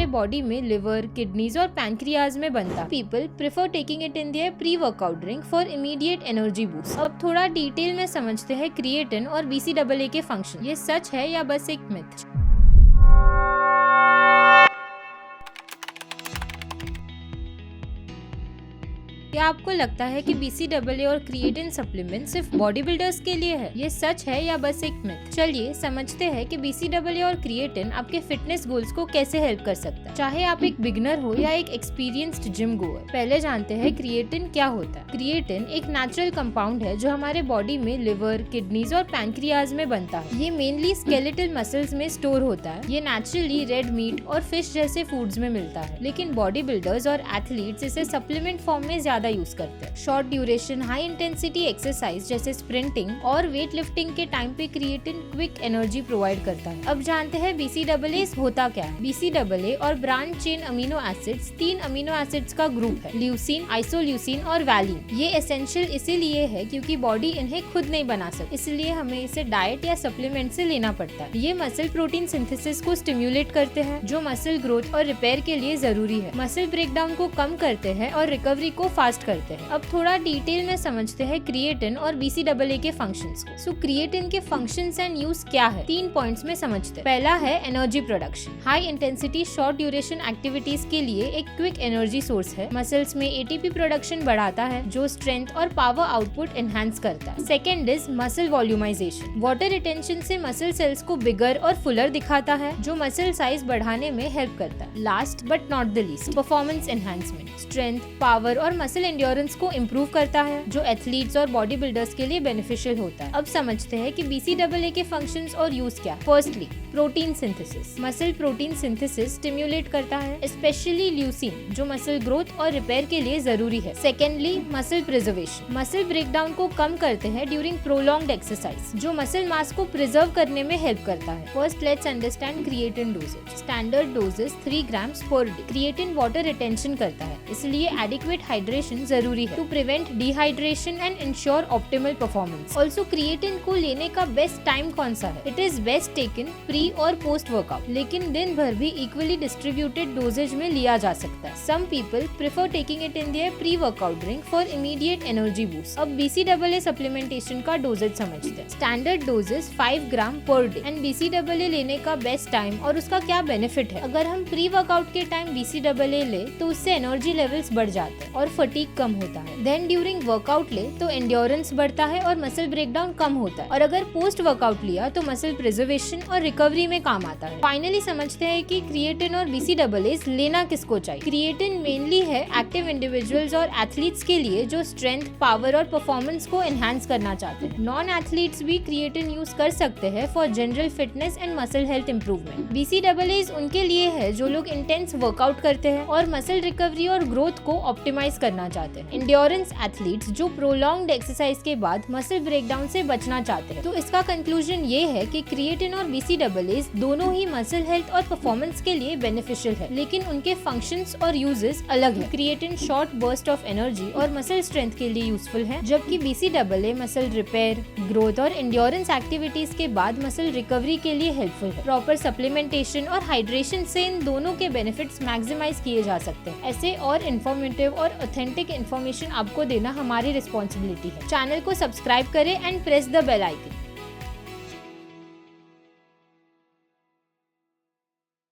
हमारे बॉडी में liver, kidneys और पैंक्रियाज में बनता है। People prefer taking it in their pre workout drink for immediate energy boost. अब थोड़ा डिटेल में समझते हैं क्रिएटिन और BCAA के फंक्शन। ये सच है या बस एक मिथ? क्या आपको लगता है कि BCAA और क्रिएटिन सप्लीमेंट सिर्फ बॉडी बिल्डर्स के लिए है? ये सच है या बस एक मिथ? चलिए समझते हैं कि BCAA और क्रिएटिन आपके फिटनेस गोल्स को कैसे हेल्प कर सकता है, चाहे आप एक बिगनर हो या एक एक्सपीरियंस्ड जिम गोअर। पहले जानते हैं क्रिएटिन क्या होता है। क्रिएटिन एक नेचुरल कंपाउंड है जो हमारे बॉडी में लिवर, किडनीज और पैंक्रियाज में बनता है। ये मेनली स्केलेटल मसल्स में स्टोर होता है। ये नेचुरली रेड मीट और फिश जैसे फूड्स में मिलता है, लेकिन बॉडी बिल्डर्स और एथलीट्स इसे सप्लीमेंट फॉर्म में ज्यादा यूज करते हैं। Short duration high intensity exercise जैसे स्प्रिंटिंग और वेट लिफ्टिंग के टाइम पे क्रिएटिन क्विक एनर्जी प्रोवाइड करता है। अब जानते हैं BCAA होता क्या है। BCAA और branch chain amino acids 3 amino acids का ग्रुप है, ल्यूसीन, आइसोल्यूसीन और वैलिन। ये एसेंशियल इसीलिए है क्योंकि बॉडी इन्हें खुद नहीं बना सकती, इसलिए हमें इसे डाइट या सप्लीमेंट से लेना पड़ता है। ये मसल प्रोटीन सिंथेसिस को स्टिम्युलेट करते हैं जो मसल ग्रोथ और रिपेयर के लिए जरूरी है। मसल ब्रेकडाउन को कम करते हैं और रिकवरी को फास्ट करते हैं। अब थोड़ा डिटेल में समझते हैं क्रिएटिन और BCAA के फंक्शंस को। सो क्रिएटिन के फंक्शंस एंड यूज क्या है, 3 पॉइंट्स में समझते हैं। पहला है energy production. High intensity short duration activities के लिए एक क्विक एनर्जी सोर्स है। मसल्स में ATP प्रोडक्शन बढ़ाता है जो स्ट्रेंथ और पावर आउटपुट एनहांस करता है। Second is muscle volumisation. Water retention से मसल सेल्स को बिगर और फुलर दिखाता है जो मसल साइज बढ़ाने में हेल्प करता है। Last but not the least, performance enhancement. Strength, power और मसल एंड्योरेंस को इम्प्रूव करता है जो एथलीट्स और बॉडी बिल्डर्स के लिए बेनिफिशियल होता है। अब समझते हैं कि BCAA के फंक्शंस और यूज क्या। Firstly, protein synthesis. Muscle protein synthesis stimulate करता है, स्पेशली ल्यूसीन जो मसल ग्रोथ और रिपेयर के लिए जरूरी है। Secondly, muscle preservation. Muscle breakdown को कम करते हैं ड्यूरिंग प्रोलॉन्ग्ड एक्सरसाइज जो मसल मास को प्रिजर्व करने में हेल्प करता है। First let's understand creatine doses. Standard doses 3 grams per day. Creatine water retention करता है, इसलिए एडिक्वेट हाइड्रेशन जरूरी है to prevent dehydration and ensure optimal performance. Also creatine को लेने का बेस्ट टाइम कौन सा है? It is best taken pre और पोस्ट वर्कआउट, लेकिन दिन भर भी इक्वली डिस्ट्रीब्यूटेड डोजेज में लिया जा सकता है। Some people prefer taking it in their pre workout drink for immediate energy boost. अब BCAA सप्लीमेंटेशन का डोजेज समझते हैं। Standard doses 5 gram per day. And BCAA लेने का बेस्ट टाइम और उसका क्या बेनिफिट है। अगर हम प्री वर्कआउट के टाइम BCAA ले तो उससे एनर्जी लेवल्स बढ़ जाते हैं और फटीग कम होता है। देन ड्यूरिंग वर्कआउट ले तो एंड्योरेंस बढ़ता है और मसल ब्रेकडाउन कम होता है। और अगर पोस्ट वर्कआउट लिया तो मसल प्रिजर्वेशन और रिकवरी में काम आता है। फाइनली समझते हैं कि क्रिएटिन और BCAA लेना किसको चाहिए। क्रिएटिन मेनली है एक्टिव इंडिविजुअल्स और एथलीट्स के लिए जो स्ट्रेंथ, पावर और परफॉर्मेंस को एनहांस करना चाहते हैं। नॉन एथलीट्स भी क्रिएटिन यूज कर सकते हैं for general fitness and muscle health improvement. BCAA उनके लिए है जो लोग इंटेंस वर्कआउट करते हैं और मसल रिकवरी और ग्रोथ को ऑप्टिमाइज करना चाहते हैं। इंड्योरेंस एथलीट्स जो प्रोलॉन्ग्ड एक्सरसाइज के बाद मसल ब्रेकडाउन से बचना चाहते हैं। तो इसका कंक्लूजन ये है कि क्रिएटिन और BCAA दोनों ही मसल हेल्थ और परफॉर्मेंस के लिए बेनिफिशियल है, लेकिन उनके फंक्शंस और यूजेस अलग है। Creatine short burst of energy और मसल स्ट्रेंथ के लिए यूजफुल है, जबकि BCAA मसल रिपेयर, ग्रोथ और एंड्योरेंस एक्टिविटीज के बाद मसल रिकवरी के लिए हेल्पफुल है। प्रॉपर सप्लीमेंटेशन और हाइड्रेशन से इन दोनों के बेनिफिट्स मैक्सिमाइज किए जा सकते हैं। ऐसे और इन्फॉर्मेटिव और ऑथेंटिक इन्फॉर्मेशन आपको देना हमारी रिस्पॉन्सिबिलिटी है। चैनल को सब्सक्राइब करें and press the bell icon.